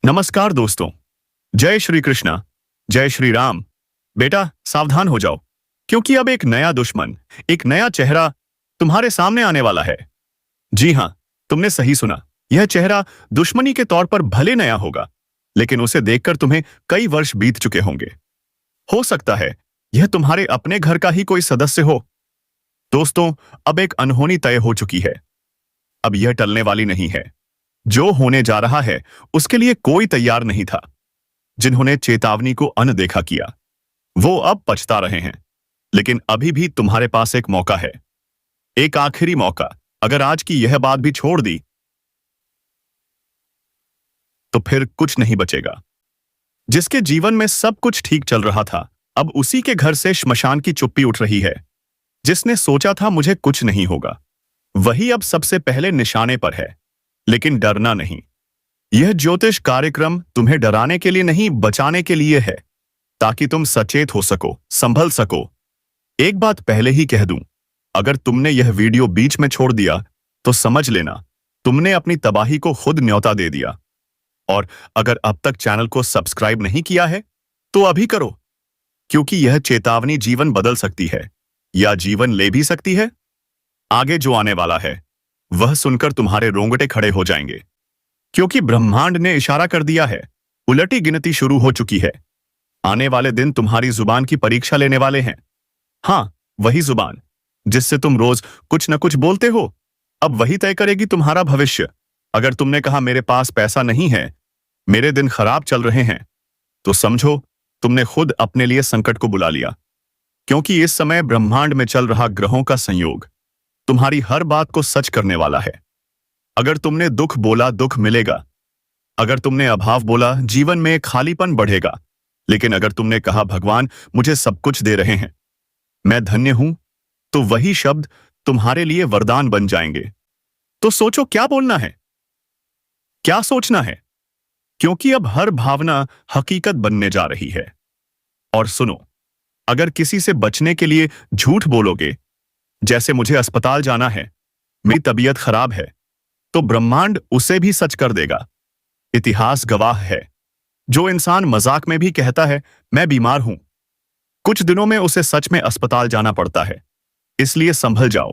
नमस्कार दोस्तों। जय श्री कृष्णा। जय श्री राम। बेटा सावधान हो जाओ, क्योंकि अब एक नया दुश्मन, एक नया चेहरा तुम्हारे सामने आने वाला है। जी हाँ, तुमने सही सुना। यह चेहरा दुश्मनी के तौर पर भले नया होगा, लेकिन उसे देखकर तुम्हें कई वर्ष बीत चुके होंगे। हो सकता है यह तुम्हारे अपने घर का ही कोई सदस्य हो। दोस्तों, अब एक अनहोनी तय हो चुकी है। अब यह टलने वाली नहीं है। जो होने जा रहा है उसके लिए कोई तैयार नहीं था। जिन्होंने चेतावनी को अनदेखा किया वो अब पछता रहे हैं। लेकिन अभी भी तुम्हारे पास एक मौका है, एक आखिरी मौका। अगर आज की यह बात भी छोड़ दी तो फिर कुछ नहीं बचेगा। जिसके जीवन में सब कुछ ठीक चल रहा था, अब उसी के घर से श्मशान की चुप्पी उठ रही है। जिसने सोचा था मुझे कुछ नहीं होगा, वही अब सबसे पहले निशाने पर है। लेकिन डरना नहीं। यह ज्योतिष कार्यक्रम तुम्हें डराने के लिए नहीं, बचाने के लिए है, ताकि तुम सचेत हो सको, संभल सको। एक बात पहले ही कह दूं, अगर तुमने यह वीडियो बीच में छोड़ दिया तो समझ लेना तुमने अपनी तबाही को खुद न्योता दे दिया। और अगर अब तक चैनल को सब्सक्राइब नहीं किया है तो अभी करो, क्योंकि यह चेतावनी जीवन बदल सकती है या जीवन ले भी सकती है। आगे जो आने वाला है वह सुनकर तुम्हारे रोंगटे खड़े हो जाएंगे, क्योंकि ब्रह्मांड ने इशारा कर दिया है। उलटी गिनती शुरू हो चुकी है। आने वाले दिन तुम्हारी जुबान की परीक्षा लेने वाले हैं। हाँ, वही जुबान जिससे तुम रोज कुछ न कुछ बोलते हो, अब वही तय करेगी तुम्हारा भविष्य। अगर तुमने कहा मेरे पास पैसा नहीं है, मेरे दिन खराब चल रहे हैं, तो समझो तुमने खुद अपने लिए संकट को बुला लिया। क्योंकि इस समय ब्रह्मांड में चल रहा ग्रहों का संयोग तुम्हारी हर बात को सच करने वाला है। अगर तुमने दुख बोला, दुख मिलेगा। अगर तुमने अभाव बोला, जीवन में खालीपन बढ़ेगा। लेकिन अगर तुमने कहा भगवान मुझे सब कुछ दे रहे हैं, मैं धन्य हूं, तो वही शब्द तुम्हारे लिए वरदान बन जाएंगे। तो सोचो क्या बोलना है, क्या सोचना है, क्योंकि अब हर भावना हकीकत बनने जा रही है। और सुनो, अगर किसी से बचने के लिए झूठ बोलोगे, जैसे मुझे अस्पताल जाना है, मेरी तबीयत खराब है, तो ब्रह्मांड उसे भी सच कर देगा। इतिहास गवाह है, जो इंसान मजाक में भी कहता है मैं बीमार हूं, कुछ दिनों में उसे सच में अस्पताल जाना पड़ता है। इसलिए संभल जाओ।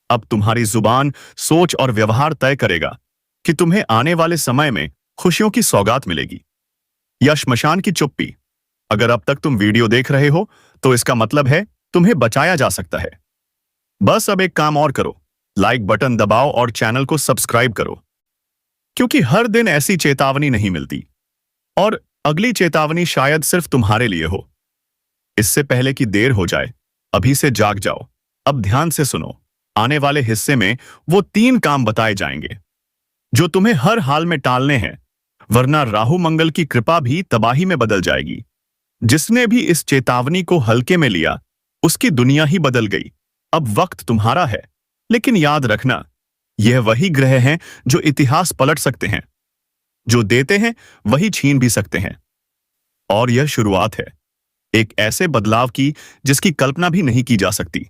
अब तुम्हारी जुबान, सोच और व्यवहार तय करेगा कि तुम्हें आने वाले समय में खुशियों की सौगात मिलेगी या श्मशान की चुप्पी। अगर अब तक तुम वीडियो देख रहे हो तो इसका मतलब है तुम्हें बचाया जा सकता है। बस अब एक काम और करो, लाइक बटन दबाओ और चैनल को सब्सक्राइब करो, क्योंकि हर दिन ऐसी चेतावनी नहीं मिलती। और अगली चेतावनी शायद सिर्फ तुम्हारे लिए हो। इससे पहले कि देर हो जाए, अभी से जाग जाओ। अब ध्यान से सुनो। आने वाले हिस्से में वो 3 काम बताए जाएंगे जो तुम्हें हर हाल में टालने हैं, वरना राहु मंगल की कृपा भी तबाही में बदल जाएगी। जिसने भी इस चेतावनी को हल्के में लिया, उसकी दुनिया ही बदल गई। अब वक्त तुम्हारा है, लेकिन याद रखना, यह वही ग्रह हैं जो इतिहास पलट सकते हैं। जो देते हैं वही छीन भी सकते हैं। और यह शुरुआत है एक ऐसे बदलाव की जिसकी कल्पना भी नहीं की जा सकती।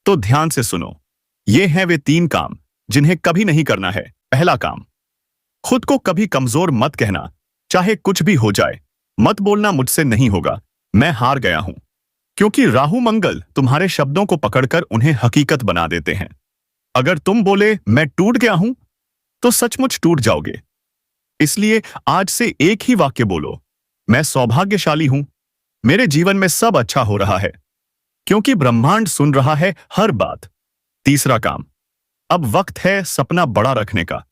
तो ध्यान से सुनो, ये हैं वे 3 काम जिन्हें कभी नहीं करना है। पहला काम, खुद को कभी कमजोर मत कहना, चाहे कुछ भी हो जाए। मत बोलना मुझसे नहीं होगा, मैं हार गया हूं, क्योंकि राहु मंगल तुम्हारे शब्दों को पकड़कर उन्हें हकीकत बना देते हैं। अगर तुम बोले मैं टूट गया हूं, तो सचमुच टूट जाओगे। इसलिए आज से एक ही वाक्य बोलो, मैं सौभाग्यशाली हूं, मेरे जीवन में सब अच्छा हो रहा है, क्योंकि ब्रह्मांड सुन रहा है हर बात। तीसरा काम, अब वक्त है सपना बड़ा रखने का,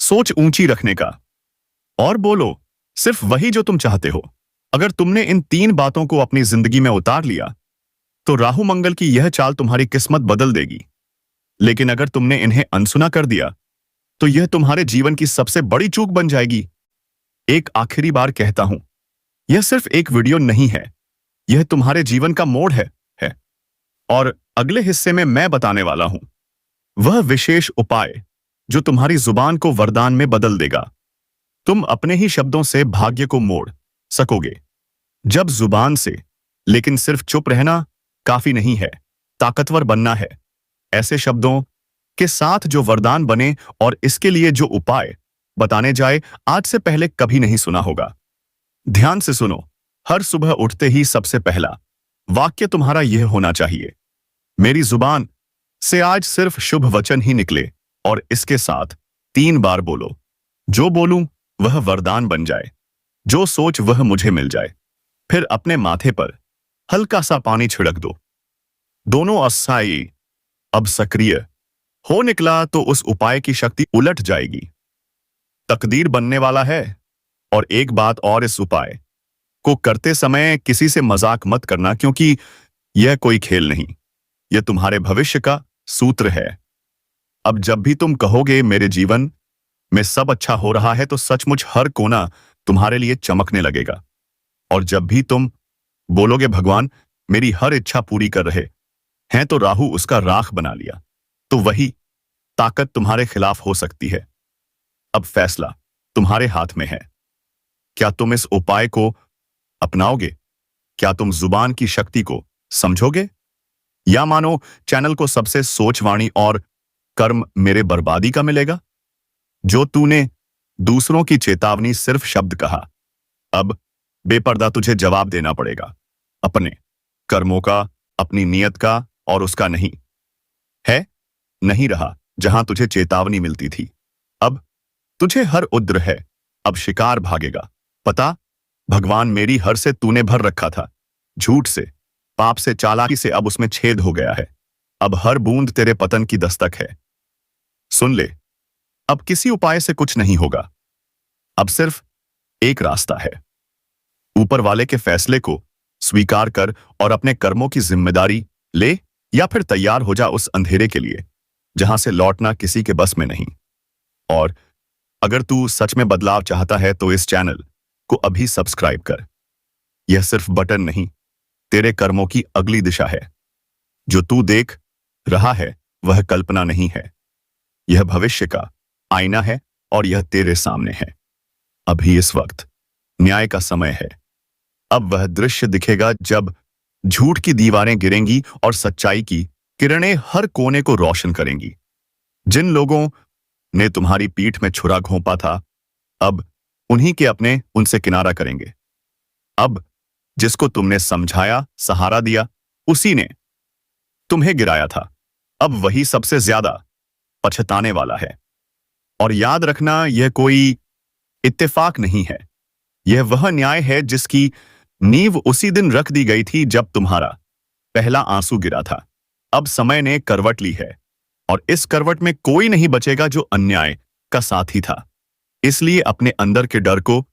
सोच ऊंची रखने का, और बोलो सिर्फ वही जो तुम चाहते हो। अगर तुमने इन 3 बातों को अपनी जिंदगी में उतार लिया, तो राहु मंगल की यह चाल तुम्हारी किस्मत बदल देगी। लेकिन अगर तुमने इन्हें अनसुना कर दिया, तो यह तुम्हारे जीवन की सबसे बड़ी चूक बन जाएगी। एक आखिरी बार कहता हूं, यह सिर्फ एक वीडियो नहीं है, यह तुम्हारे जीवन का मोड़ है। और अगले हिस्से में मैं बताने वाला हूं वह विशेष उपाय जो तुम्हारी जुबान को वरदान में बदल देगा। तुम अपने ही शब्दों से भाग्य को मोड़ सकोगे। जब जुबान से, लेकिन सिर्फ चुप रहना काफी नहीं है, ताकतवर बनना है। ऐसे शब्दों के साथ जो वरदान बने, और इसके लिए जो उपाय बताने जाए आज से पहले कभी नहीं सुना होगा। ध्यान से सुनो। हर सुबह उठते ही सबसे पहला वाक्य तुम्हारा यह होना चाहिए, मेरी जुबान से आज सिर्फ शुभ वचन ही निकले। और इसके साथ 3 बार बोलो, जो बोलूं वह वरदान बन जाए, जो सोच वह मुझे मिल जाए। फिर अपने माथे पर हल्का सा पानी छिड़क दो। दोनों अस्थायी अब सक्रिय हो निकला तो उस उपाय की शक्ति उलट जाएगी, तकदीर बनने वाला है। और एक बात और, इस उपाय को करते समय किसी से मजाक मत करना, क्योंकि यह कोई खेल नहीं, यह तुम्हारे भविष्य का सूत्र है। अब जब भी तुम कहोगे मेरे जीवन में सब अच्छा हो रहा है, तो सचमुच हर कोना तुम्हारे लिए चमकने लगेगा। और जब भी तुम बोलोगे भगवान मेरी हर इच्छा पूरी कर रहे हैं, तो राहु उसका राख बना लिया, तो वही ताकत तुम्हारे खिलाफ हो सकती है। अब फैसला तुम्हारे हाथ में है। क्या तुम इस उपाय को अपनाओगे? क्या तुम जुबान की शक्ति को समझोगे, या मानो चैनल को सबसे सोचवाणी और कर्म मेरे बर्बादी का मिलेगा? जो तूने दूसरों की चेतावनी सिर्फ शब्द कहा, अब बेपर्दा तुझे जवाब देना पड़ेगा, अपने कर्मों का, अपनी नियत का, और उसका नहीं है, नहीं रहा जहां तुझे चेतावनी मिलती थी। अब तुझे हर उद्र है, अब शिकार भागेगा। पता भगवान मेरी हर से तूने भर रखा था, झूठ से, पाप से, चालाकी से, अब उसमें छेद हो गया है। अब हर बूंद तेरे पतन की दस्तक है। सुन ले, अब किसी उपाय से कुछ नहीं होगा। अब सिर्फ एक रास्ता है, ऊपर वाले के फैसले को स्वीकार कर और अपने कर्मों की जिम्मेदारी ले, या फिर तैयार हो जा उस अंधेरे के लिए जहां से लौटना किसी के बस में नहीं। और अगर तू सच में बदलाव चाहता है तो इस चैनल को अभी सब्सक्राइब कर। यह सिर्फ बटन नहीं, तेरे कर्मों की अगली दिशा है। जो तू देख रहा है वह कल्पना नहीं है, यह भविष्य का आईना है, और यह तेरे सामने है। अभी इस वक्त न्याय का समय है। अब वह दृश्य दिखेगा जब झूठ की दीवारें गिरेंगी और सच्चाई की किरणें हर कोने को रोशन करेंगी। जिन लोगों ने तुम्हारी पीठ में छुरा घोंपा था, अब उन्हीं के अपने उनसे किनारा करेंगे। अब जिसको तुमने समझाया, सहारा दिया, उसी ने तुम्हें गिराया था, अब वही सबसे ज्यादा पछताने वाला है। और याद रखना, यह कोई इत्तेफाक नहीं है, यह वह न्याय है जिसकी नींव उसी दिन रख दी गई थी जब तुम्हारा पहला आंसू गिरा था। अब समय ने करवट ली है, और इस करवट में कोई नहीं बचेगा जो अन्याय का साथी था। इसलिए अपने अंदर के डर को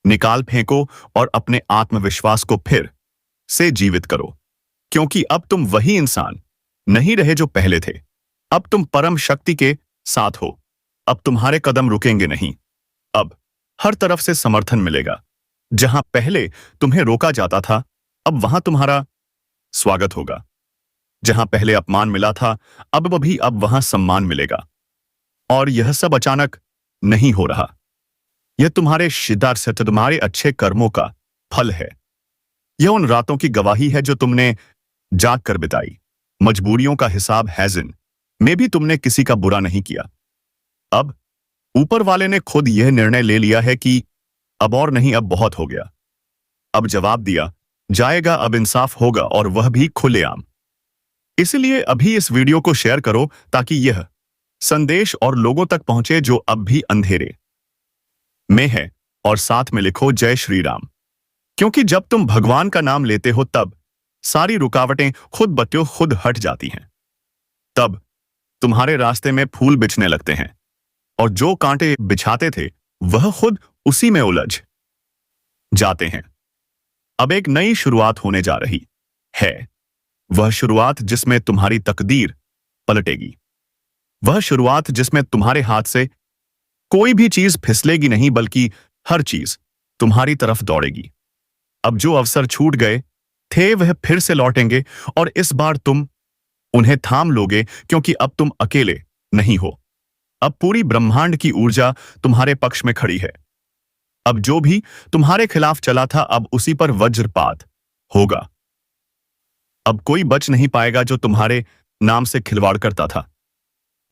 निकाल फेंको और अपने आत्मविश्वास को फिर से जीवित करो, क्योंकि अब तुम वही इंसान नहीं रहे जो पहले थे। अब तुम परम शक्ति के साथ हो। अब तुम्हारे कदम रुकेंगे नहीं। अब हर तरफ से समर्थन मिलेगा। जहां पहले तुम्हें रोका जाता था, अब वहां तुम्हारा स्वागत होगा। जहां पहले अपमान मिला था, अब वहां सम्मान मिलेगा। और यह सब अचानक नहीं हो रहा, यह तुम्हारे शिद्दत से, तुम्हारे अच्छे कर्मों का फल है। यह उन रातों की गवाही है जो तुमने जाग कर बिताई, मजबूरियों का हिसाब है में भी तुमने किसी का बुरा नहीं किया। अब ऊपर वाले ने खुद यह निर्णय ले लिया है कि अब और नहीं, अब बहुत हो गया। अब जवाब दिया जाएगा, अब इंसाफ होगा, और वह भी खुलेआम। इसलिए अभी इस वीडियो को शेयर करो ताकि यह संदेश और लोगों तक पहुंचे जो अब भी अंधेरे में है, और साथ में लिखो जय श्री राम। क्योंकि जब तुम भगवान का नाम लेते हो, तब सारी रुकावटें खुद बत्तियों खुद हट जाती हैं। तब तुम्हारे रास्ते में फूल बिछने लगते हैं, और जो कांटे बिछाते थे वह खुद उसी में उलझ जाते हैं। अब एक नई शुरुआत होने जा रही है, वह शुरुआत जिसमें तुम्हारी तकदीर पलटेगी, वह शुरुआत जिसमें तुम्हारे हाथ से कोई भी चीज फिसलेगी नहीं, बल्कि हर चीज तुम्हारी तरफ दौड़ेगी। अब जो अवसर छूट गए थे वह फिर से लौटेंगे, और इस बार तुम उन्हें थाम लोगे, क्योंकि अब तुम अकेले नहीं हो। अब पूरी ब्रह्मांड की ऊर्जा तुम्हारे पक्ष में खड़ी है। अब जो भी तुम्हारे खिलाफ चला था, अब उसी पर वज्रपात होगा। अब कोई बच नहीं पाएगा जो तुम्हारे नाम से खिलवाड़ करता था।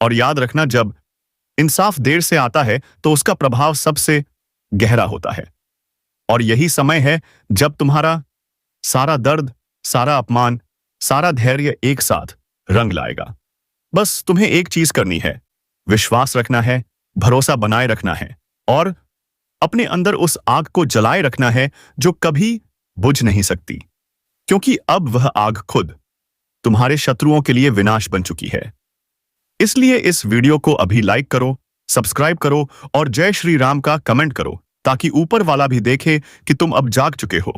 और याद रखना, जब इंसाफ देर से आता है तो उसका प्रभाव सबसे गहरा होता है। और यही समय है जब तुम्हारा सारा दर्द, सारा अपमान, सारा धैर्य एक साथ रंग लाएगा। बस तुम्हें एक चीज करनी है, विश्वास रखना है, भरोसा बनाए रखना है और अपने अंदर उस आग को जलाए रखना है जो कभी बुझ नहीं सकती, क्योंकि अब वह आग खुद तुम्हारे शत्रुओं के लिए विनाश बन चुकी है। इसलिए इस वीडियो को अभी लाइक करो, सब्सक्राइब करो और जय श्री राम का कमेंट करो, ताकि ऊपर वाला भी देखे कि तुम अब जाग चुके हो,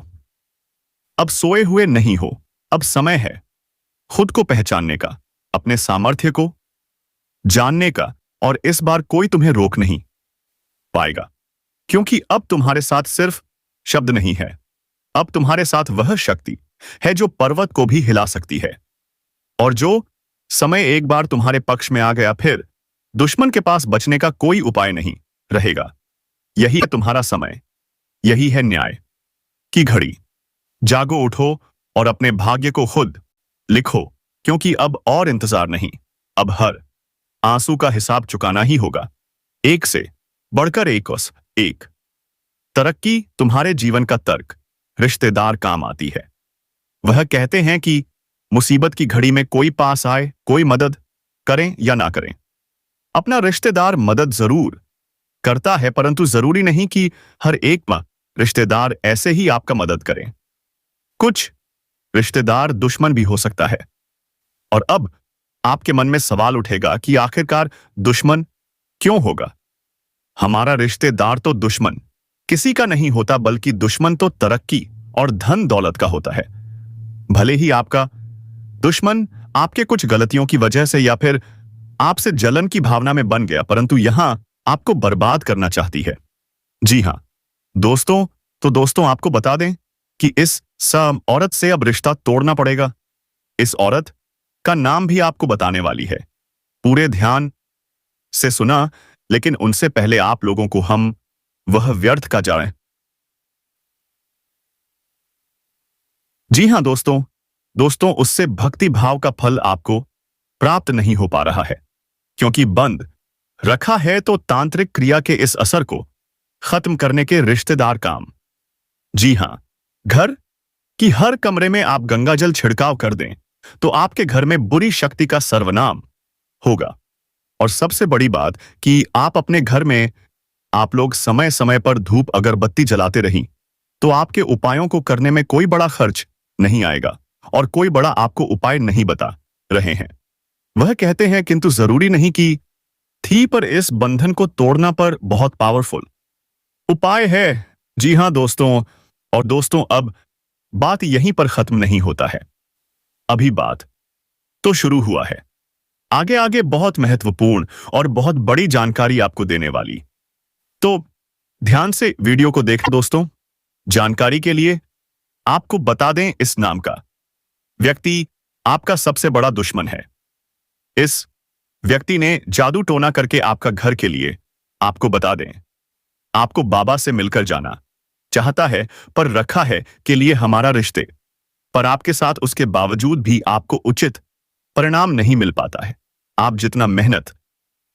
अब सोए हुए नहीं हो। अब समय है खुद को पहचानने का, अपने सामर्थ्य को जानने का, और इस बार कोई तुम्हें रोक नहीं पाएगा, क्योंकि अब तुम्हारे साथ सिर्फ शब्द नहीं है, अब तुम्हारे साथ वह शक्ति है जो पर्वत को भी हिला सकती है। और जो समय एक बार तुम्हारे पक्ष में आ गया, फिर दुश्मन के पास बचने का कोई उपाय नहीं रहेगा। यही है तुम्हारा समय, यही है न्याय की घड़ी। जागो, उठो और अपने भाग्य को खुद लिखो, क्योंकि अब और इंतजार नहीं, अब हर आंसू का हिसाब चुकाना ही होगा। एक से बढ़कर एक तरक्की तुम्हारे जीवन का तर्क रिश्तेदार काम आती है। वह कहते हैं कि मुसीबत की घड़ी में कोई पास आए, कोई मदद करें या ना करें, अपना रिश्तेदार मदद जरूर करता है, परंतु जरूरी नहीं कि हर एक रिश्तेदार ऐसे ही आपका मदद करें। कुछ रिश्तेदार दुश्मन भी हो सकता है। और अब आपके मन में सवाल उठेगा कि आखिरकार दुश्मन क्यों होगा? हमारा रिश्तेदार तो दुश्मन किसी का नहीं होता, बल्कि दुश्मन तो तरक्की और धन दौलत का होता है। भले ही आपका दुश्मन आपके कुछ गलतियों की वजह से या फिर आपसे जलन की भावना में बन गया, परंतु यहां आपको बर्बाद करना चाहती है। जी हां दोस्तों, तो दोस्तों आपको बता दें कि इस औरत से अब रिश्ता तोड़ना पड़ेगा। इस औरत का नाम भी आपको बताने वाली है, पूरे ध्यान से सुना, लेकिन उनसे पहले आप लोगों को हम वह व्यर्थ का जाने। जी हां दोस्तों उससे भक्ति भाव का फल आपको प्राप्त नहीं हो पा रहा है, क्योंकि बंद रखा है तो तांत्रिक क्रिया के इस असर को खत्म करने के रिश्तेदार काम। जी हां, घर की हर कमरे में आप गंगाजल छिड़काव कर दें तो आपके घर में बुरी शक्ति का सर्वनाम होगा। और सबसे बड़ी बात कि आप अपने घर में आप लोग समय समय पर धूप अगरबत्ती जलाते रहीं तो आपके उपायों को करने में कोई बड़ा खर्च नहीं आएगा और कोई बड़ा आपको उपाय नहीं बता रहे हैं। वह कहते हैं किंतु जरूरी नहीं कि थी, पर इस बंधन को तोड़ना पर बहुत पावरफुल उपाय है। जी हां दोस्तों, और दोस्तों अब बात यहीं पर खत्म नहीं होता है, अभी बात तो शुरू हुआ है। आगे आगे बहुत महत्वपूर्ण और बहुत बड़ी जानकारी आपको देने वाली, तो ध्यान से वीडियो को देखें दोस्तों। जानकारी के लिए आपको बता दें, इस नाम का व्यक्ति आपका सबसे बड़ा दुश्मन है। इस व्यक्ति ने जादू टोना करके आपका घर के लिए आपको बता दें, आपको बाबा से मिलकर जाना चाहता है, पर रखा है के लिए हमारा रिश्ते पर आपके साथ, उसके बावजूद भी आपको उचित परिणाम नहीं मिल पाता है। आप जितना मेहनत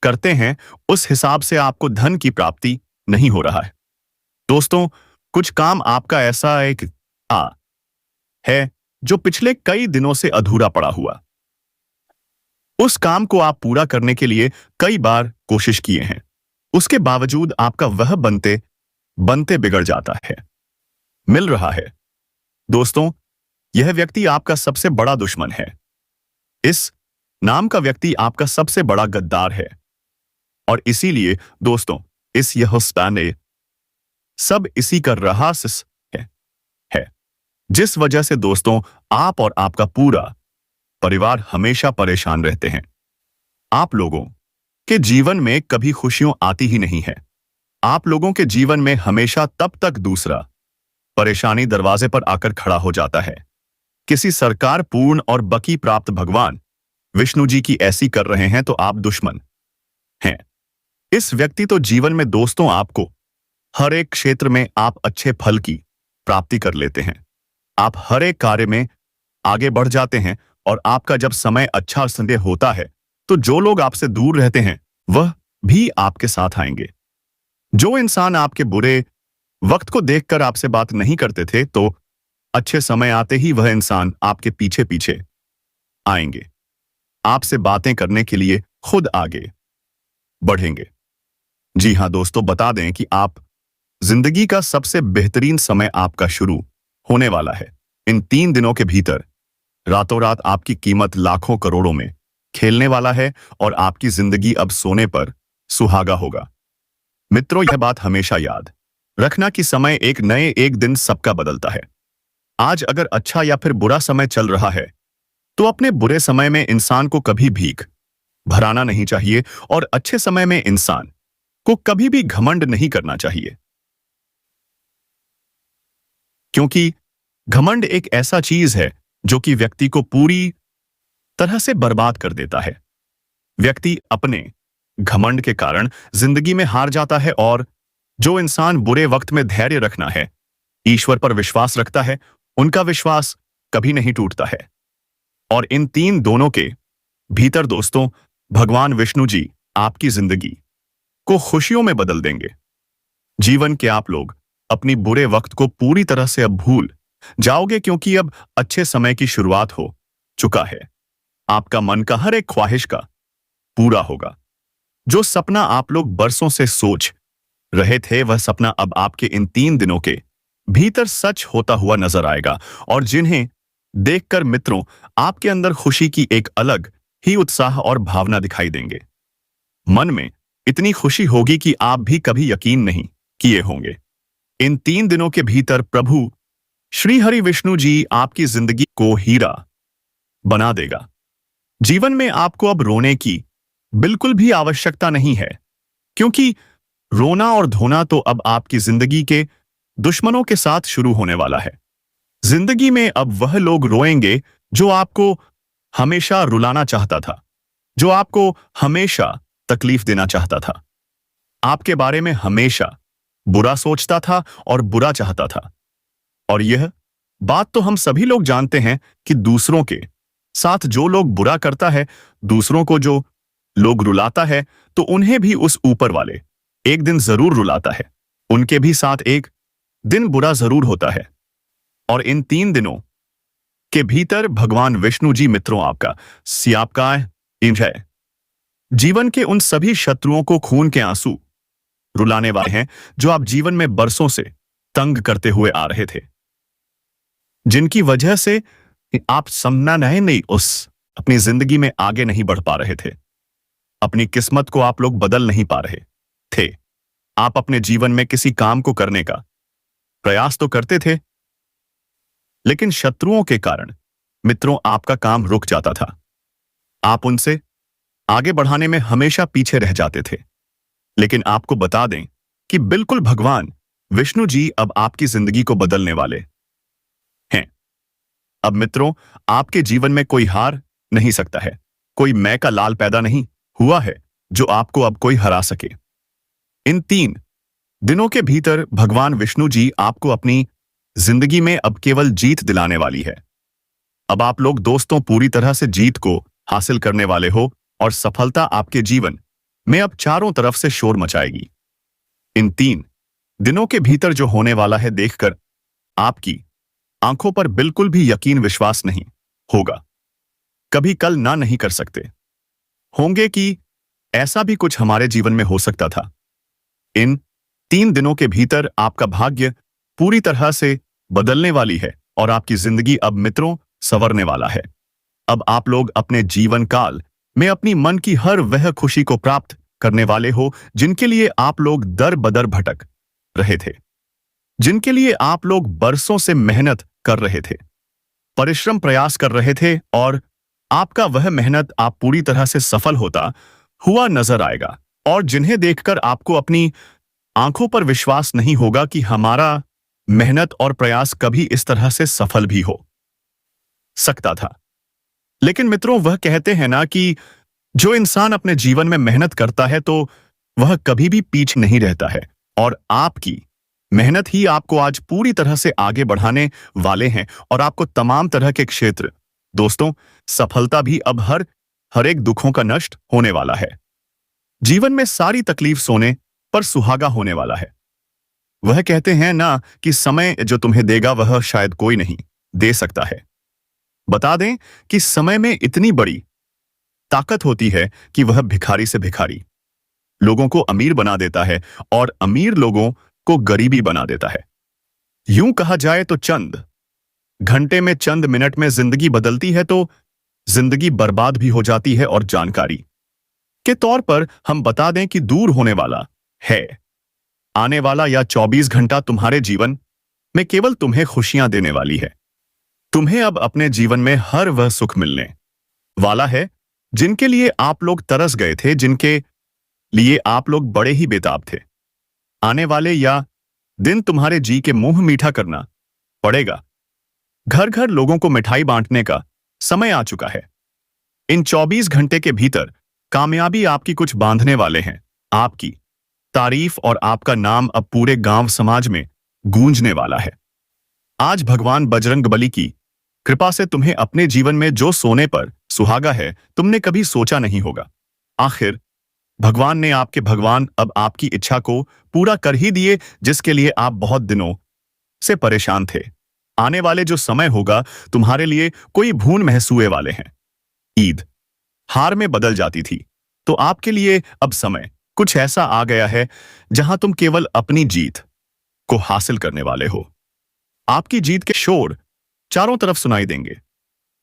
करते हैं उस हिसाब से आपको धन की प्राप्ति नहीं हो रहा है। दोस्तों कुछ काम आपका ऐसा एक है जो पिछले कई दिनों से अधूरा पड़ा हुआ। उस काम को आप पूरा करने के लिए कई बार कोशिश किए हैं, उसके बावजूद आपका वह बनते बनते बिगड़ जाता है। मिल रहा है दोस्तों, यह व्यक्ति आपका सबसे बड़ा दुश्मन है। इस नाम का व्यक्ति आपका सबसे बड़ा गद्दार है, और इसीलिए दोस्तों इस यह स्पैन सब इसी का रहा है, जिस वजह से दोस्तों आप और आपका पूरा परिवार हमेशा परेशान रहते हैं। आप लोगों के जीवन में कभी खुशियां आती ही नहीं है। आप लोगों के जीवन में हमेशा तब तक दूसरा परेशानी दरवाजे पर आकर खड़ा हो जाता है। किसी सरकार पूर्ण और बकी प्राप्त भगवान विष्णु जी की ऐसी कर रहे हैं तो आप दुश्मन हैं। इस व्यक्ति तो जीवन में दोस्तों आपको हर एक क्षेत्र में आप अच्छे फल की प्राप्ति कर लेते हैं। आप हर एक कार्य में आगे बढ़ जाते हैं, और आपका जब समय अच्छा संदेह होता है तो जो लोग आपसे दूर रहते हैं वह भी आपके साथ आएंगे। जो इंसान आपके बुरे वक्त को देखकर आपसे बात नहीं करते थे, तो अच्छे समय आते ही वह इंसान आपके पीछे पीछे आएंगे, आपसे बातें करने के लिए खुद आगे बढ़ेंगे। जी हाँ दोस्तों, बता दें कि आप जिंदगी का सबसे बेहतरीन समय आपका शुरू होने वाला है। इन 3 दिनों के भीतर रातों रात आपकी कीमत लाखों करोड़ों में खेलने वाला है और आपकी जिंदगी अब सोने पर सुहागा होगा। मित्रों, यह बात हमेशा याद रखना कि समय एक दिन सबका बदलता है। आज अगर अच्छा या फिर बुरा समय चल रहा है, तो अपने बुरे समय में इंसान को कभी भीख भराना नहीं चाहिए और अच्छे समय में इंसान को कभी भी घमंड नहीं करना चाहिए, क्योंकि घमंड एक ऐसा चीज है जो कि व्यक्ति को पूरी तरह से बर्बाद कर देता है। व्यक्ति अपने घमंड के कारण जिंदगी में हार जाता है, और जो इंसान बुरे वक्त में धैर्य रखना है, ईश्वर पर विश्वास रखता है, उनका विश्वास कभी नहीं टूटता है। और इन 3 दोनों के भीतर दोस्तों, भगवान विष्णु जी आपकी जिंदगी को खुशियों में बदल देंगे। जीवन के आप लोग अपनी बुरे वक्त को पूरी तरह से अब भूल जाओगे, क्योंकि अब अच्छे समय की शुरुआत हो चुका है। आपका मन का हर एक ख्वाहिश का पूरा होगा। जो सपना आप लोग बरसों से सोच रहे थे, वह सपना अब आपके इन 3 दिनों के भीतर सच होता हुआ नजर आएगा, और जिन्हें देखकर मित्रों आपके अंदर खुशी की एक अलग ही उत्साह और भावना दिखाई देंगे। मन में इतनी खुशी होगी कि आप भी कभी यकीन नहीं किए होंगे। इन 3 दिनों के भीतर प्रभु श्री हरि विष्णु जी आपकी जिंदगी को हीरा बना देगा। जीवन में आपको अब रोने की बिल्कुल भी आवश्यकता नहीं है, क्योंकि रोना और धोना तो अब आपकी जिंदगी के दुश्मनों के साथ शुरू होने वाला है। जिंदगी में अब वह लोग रोएंगे जो आपको हमेशा रुलाना चाहता था, जो आपको हमेशा तकलीफ देना चाहता था, आपके बारे में हमेशा बुरा सोचता था और बुरा चाहता था। और यह बात तो हम सभी लोग जानते हैं कि दूसरों के साथ जो लोग बुरा करता है, दूसरों को जो लोग रुलाता है, तो उन्हें भी उस ऊपर वाले एक दिन जरूर रुलाता है। उनके भी साथ एक दिन बुरा जरूर होता है। और इन 3 दिनों के भीतर भगवान विष्णु जी मित्रों आपका है जीवन के उन सभी शत्रुओं को खून के आंसू रुलाने वाले हैं जो आप जीवन में बरसों से तंग करते हुए आ रहे थे, जिनकी वजह से आप समना नहीं उस अपनी जिंदगी में आगे नहीं बढ़ पा रहे थे। अपनी किस्मत को आप लोग बदल नहीं पा रहे थे। आप अपने जीवन में किसी काम को करने का प्रयास तो करते थे, लेकिन शत्रुओं के कारण मित्रों आपका काम रुक जाता था। आप उनसे आगे बढ़ाने में हमेशा पीछे रह जाते थे। लेकिन आपको बता दें कि बिल्कुल भगवान विष्णु जी अब आपकी जिंदगी को बदलने वाले हैं। अब मित्रों आपके जीवन में कोई हार नहीं सकता है, कोई मैं का लाल पैदा नहीं हुआ है जो आपको अब कोई हरा सके। इन 3 दिनों के भीतर भगवान विष्णु जी आपको अपनी जिंदगी में अब केवल जीत दिलाने वाली है। अब आप लोग दोस्तों पूरी तरह से जीत को हासिल करने वाले हो, और सफलता आपके जीवन में अब चारों तरफ से शोर मचाएगी। इन 3 दिनों के भीतर जो होने वाला है देखकर आपकी आंखों पर बिल्कुल भी यकीन विश्वास नहीं होगा। कभी कल ना नहीं कर सकते होंगे कि ऐसा भी कुछ हमारे जीवन में हो सकता था। इन 3 दिनों के भीतर आपका भाग्य पूरी तरह से बदलने वाली है, और आपकी जिंदगी अब मित्रों संवरने वाला है। अब आप लोग अपने जीवन काल में अपनी मन की हर वह खुशी को प्राप्त करने वाले हो जिनके लिए आप लोग दर बदर भटक रहे थे, जिनके लिए आप लोग बरसों से मेहनत कर रहे थे, परिश्रम प्रयास कर रहे थे, और आपका वह मेहनत आप पूरी तरह से सफल होता हुआ नजर आएगा। और जिन्हें देखकर आपको अपनी आंखों पर विश्वास नहीं होगा कि हमारा मेहनत और प्रयास कभी इस तरह से सफल भी हो सकता था। लेकिन मित्रों वह कहते हैं ना कि जो इंसान अपने जीवन में मेहनत करता है तो वह कभी भी पीछे नहीं रहता है, और आपकी मेहनत ही आपको आज पूरी तरह से आगे बढ़ाने वाले हैं, और आपको तमाम तरह के क्षेत्र दोस्तों सफलता भी अब हर एक दुखों का नष्ट होने वाला है। जीवन में सारी तकलीफ सोने पर सुहागा होने वाला है। वह कहते हैं ना कि समय जो तुम्हें देगा वह शायद कोई नहीं दे सकता है। बता दें कि समय में इतनी बड़ी ताकत होती है कि वह भिखारी से भिखारी लोगों को अमीर बना देता है और अमीर लोगों को गरीबी बना देता है। यूं कहा जाए तो चंद घंटे में, चंद मिनट में जिंदगी बदलती है तो जिंदगी बर्बाद भी हो जाती है। और जानकारी के तौर पर हम बता दें कि दूर होने वाला है आने वाला या 24 घंटा तुम्हारे जीवन में केवल तुम्हें खुशियां देने वाली है। तुम्हें अब अपने जीवन में हर वह सुख मिलने वाला है जिनके लिए आप लोग तरस गए थे, जिनके लिए आप लोग बड़े ही बेताब थे। आने वाले या दिन तुम्हारे जी के मुंह मीठा करना पड़ेगा। घर घर लोगों को मिठाई बांटने का समय आ चुका है। इन 24 घंटे के भीतर कामयाबी आपकी कुछ बांधने वाले हैं। आपकी तारीफ और आपका नाम अब पूरे गांव समाज में गूंजने वाला है। आज भगवान बजरंगबली की कृपा से तुम्हें अपने जीवन में जो सोने पर सुहागा है तुमने कभी सोचा नहीं होगा। आखिर भगवान अब आपकी इच्छा को पूरा कर ही दिए जिसके लिए आप बहुत दिनों से परेशान थे। आने वाले जो समय होगा तुम्हारे लिए कोई भून महसूए वाले हैं। ईद हार में बदल जाती थी तो आपके लिए अब समय कुछ ऐसा आ गया है जहां तुम केवल अपनी जीत को हासिल करने वाले हो। आपकी जीत के शोर चारों तरफ सुनाई देंगे।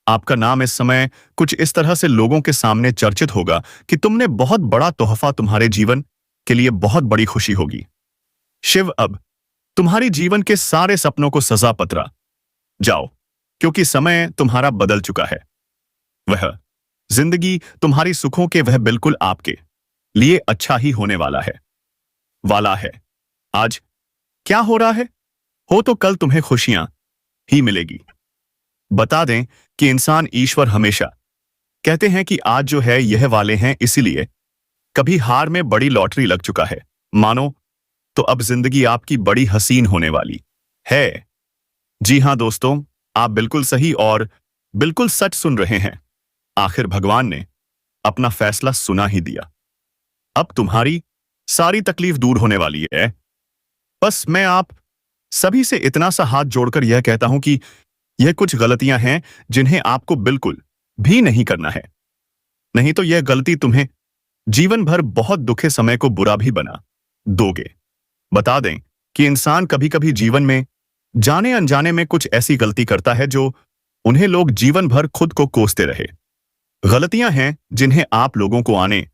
आपका नाम इस समय कुछ इस तरह से लोगों के सामने चर्चित होगा कि तुमने बहुत बड़ा तोहफा, तुम्हारे जीवन के लिए बहुत बड़ी खुशी होगी। शिव अब तुम्हारी जीवन के सारे सपनों को सजा पतरा जाओ क्योंकि समय तुम्हारा बदल चुका है। वह जिंदगी तुम्हारी सुखों के वह बिल्कुल आपके लिए अच्छा ही होने वाला है। आज क्या हो रहा है हो तो कल तुम्हें खुशियां ही मिलेगी। बता दें कि इंसान ईश्वर हमेशा कहते हैं कि आज जो है यह वाले हैं, इसीलिए कभी हार में बड़ी लॉटरी लग चुका है मानो तो अब जिंदगी आपकी बड़ी हसीन होने वाली है। जी हां दोस्तों, आप बिल्कुल सही और बिल्कुल सच सुन रहे हैं। आखिर भगवान ने अपना फैसला सुना ही दिया। अब तुम्हारी सारी तकलीफ दूर होने वाली है। बस मैं आप सभी से इतना सा हाथ जोड़कर यह कहता हूं कि यह कुछ गलतियां हैं जिन्हें आपको बिल्कुल भी नहीं करना है, नहीं तो यह गलती तुम्हें जीवन भर बहुत दुखे समय को बुरा भी बना दोगे। बता दें कि इंसान कभी कभी जीवन में जाने अनजाने में कुछ ऐसी गलती करता है जो उन्हें लोग जीवन भर खुद को कोसते रहे। गलतियां हैं जिन्हें आप लोगों को आने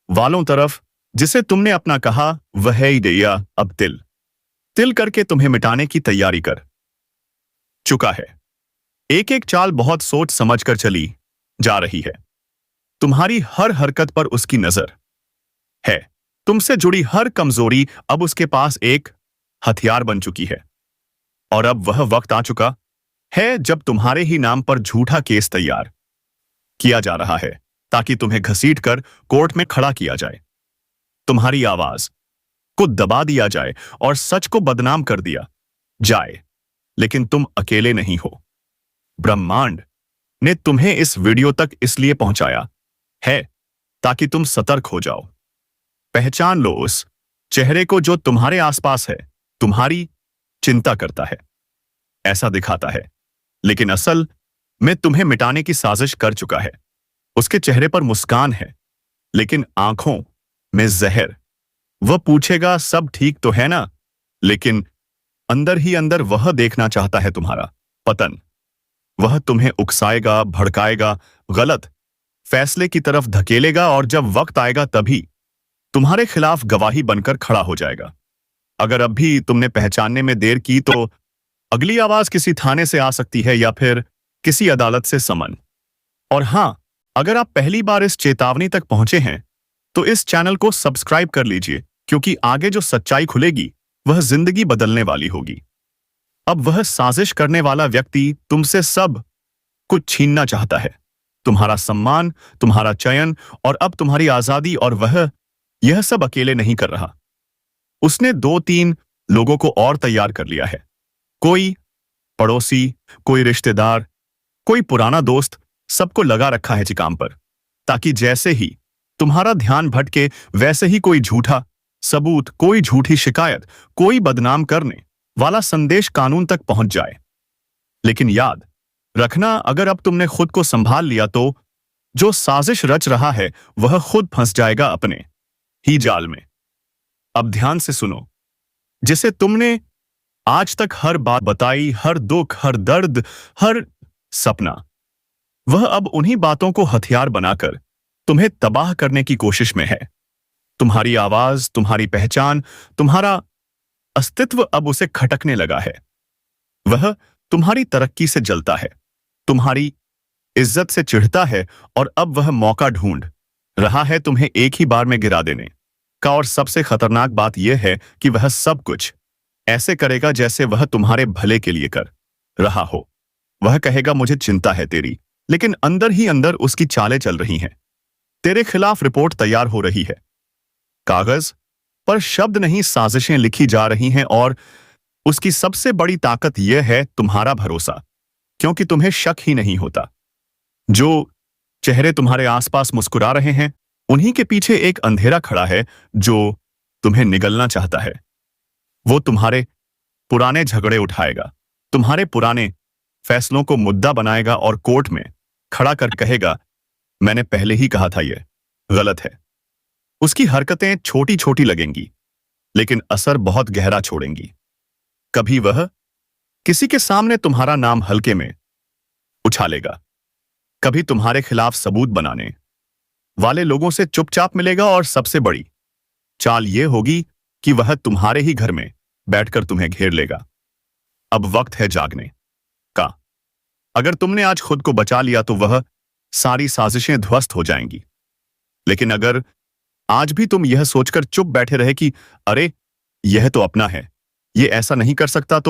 वालों तरफ जिसे तुमने अपना कहा वह ही दिया अब तिल तिल करके तुम्हें मिटाने की तैयारी कर चुका है। एक एक चाल बहुत सोच समझकर चली जा रही है। तुम्हारी हर हरकत पर उसकी नजर है। तुमसे जुड़ी हर कमजोरी अब उसके पास एक हथियार बन चुकी है। और अब वह वक्त आ चुका है जब तुम्हारे ही नाम पर झूठा केस तैयार किया जा रहा है ताकि तुम्हें घसीटकर कोर्ट में खड़ा किया जाए, तुम्हारी आवाज को दबा दिया जाए और सच को बदनाम कर दिया जाए। लेकिन तुम अकेले नहीं हो। ब्रह्मांड ने तुम्हें इस वीडियो तक इसलिए पहुंचाया है ताकि तुम सतर्क हो जाओ। पहचान लो उस चेहरे को जो तुम्हारे आसपास है, तुम्हारी चिंता करता है, ऐसा दिखाता है, लेकिन असल में तुम्हें मिटाने की साजिश कर चुका है। उसके चेहरे पर मुस्कान है लेकिन आंखों में जहर। वह पूछेगा सब ठीक तो है ना, लेकिन अंदर ही अंदर वह देखना चाहता है तुम्हारा पतन। वह तुम्हें उकसाएगा, भड़काएगा, गलत फैसले की तरफ धकेलेगा और जब वक्त आएगा तभी तुम्हारे खिलाफ गवाही बनकर खड़ा हो जाएगा। अगर अब भी तुमने पहचानने में देर की तो अगली आवाज किसी थाने से आ सकती है या फिर किसी अदालत से समन। और हां, अगर आप पहली बार इस चेतावनी तक पहुंचे हैं तो इस चैनल को सब्सक्राइब कर लीजिए क्योंकि आगे जो सच्चाई खुलेगी वह जिंदगी बदलने वाली होगी। अब वह साजिश करने वाला व्यक्ति तुमसे सब कुछ छीनना चाहता है, तुम्हारा सम्मान, तुम्हारा चयन और अब तुम्हारी आजादी, और वह यह सब अकेले नहीं कर रहा। उसने 2-3 लोगों को और तैयार कर लिया है। कोई पड़ोसी, कोई रिश्तेदार, कोई पुराना दोस्त, सबको लगा रखा है काम पर ताकि जैसे ही तुम्हारा ध्यान भटके, वैसे ही कोई झूठा सबूत, कोई झूठी शिकायत, कोई बदनाम करने वाला संदेश कानून तक पहुंच जाए। लेकिन याद रखना, अगर अब तुमने खुद को संभाल लिया तो जो साजिश रच रहा है वह खुद फंस जाएगा अपने ही जाल में। अब ध्यान से सुनो, जिसे तुमने आज तक हर बात बताई, हर दुख, हर दर्द, हर सपना, वह अब उन्हीं बातों को हथियार बनाकर तुम्हें तबाह करने की कोशिश में है। तुम्हारी आवाज, तुम्हारी पहचान, तुम्हारा अस्तित्व अब उसे खटकने लगा है। वह तुम्हारी तरक्की से जलता है, तुम्हारी इज्जत से चिढ़ता है, और अब वह मौका ढूंढ रहा है तुम्हें एक ही बार में गिरा देने का। और सबसे खतरनाक बात यह है कि वह सब कुछ ऐसे करेगा जैसे वह तुम्हारे भले के लिए कर रहा हो। वह कहेगा मुझे चिंता है तेरी, लेकिन अंदर ही अंदर उसकी चालें चल रही हैं। तेरे खिलाफ रिपोर्ट तैयार हो रही है, कागज पर शब्द नहीं साजिशें लिखी जा रही हैं। और उसकी सबसे बड़ी ताकत यह है तुम्हारा भरोसा, क्योंकि तुम्हें शक ही नहीं होता। जो चेहरे तुम्हारे आसपास मुस्कुरा रहे हैं, उन्हीं के पीछे एक अंधेरा खड़ा है जो तुम्हें निगलना चाहता है। वो तुम्हारे पुराने झगड़े उठाएगा, तुम्हारे पुराने फैसलों को मुद्दा बनाएगा और कोर्ट में खड़ा कर कहेगा मैंने पहले ही कहा था यह गलत है। उसकी हरकतें छोटी छोटी लगेंगी, लेकिन असर बहुत गहरा छोड़ेंगी। कभी वह किसी के सामने तुम्हारा नाम हल्के में उछालेगा, कभी तुम्हारे खिलाफ सबूत बनाने वाले लोगों से चुपचाप मिलेगा, और सबसे बड़ी चाल यह होगी कि वह तुम्हारे ही घर में बैठकर तुम्हें घेर लेगा। अब वक्त है जागने का। अगर तुमने आज खुद को बचा लिया तो वह सारी साजिशें ध्वस्त हो जाएंगी। लेकिन अगर आज भी तुम यह सोचकर चुप बैठे रहे कि अरे यह तो अपना है, ये ऐसा नहीं कर सकता, तो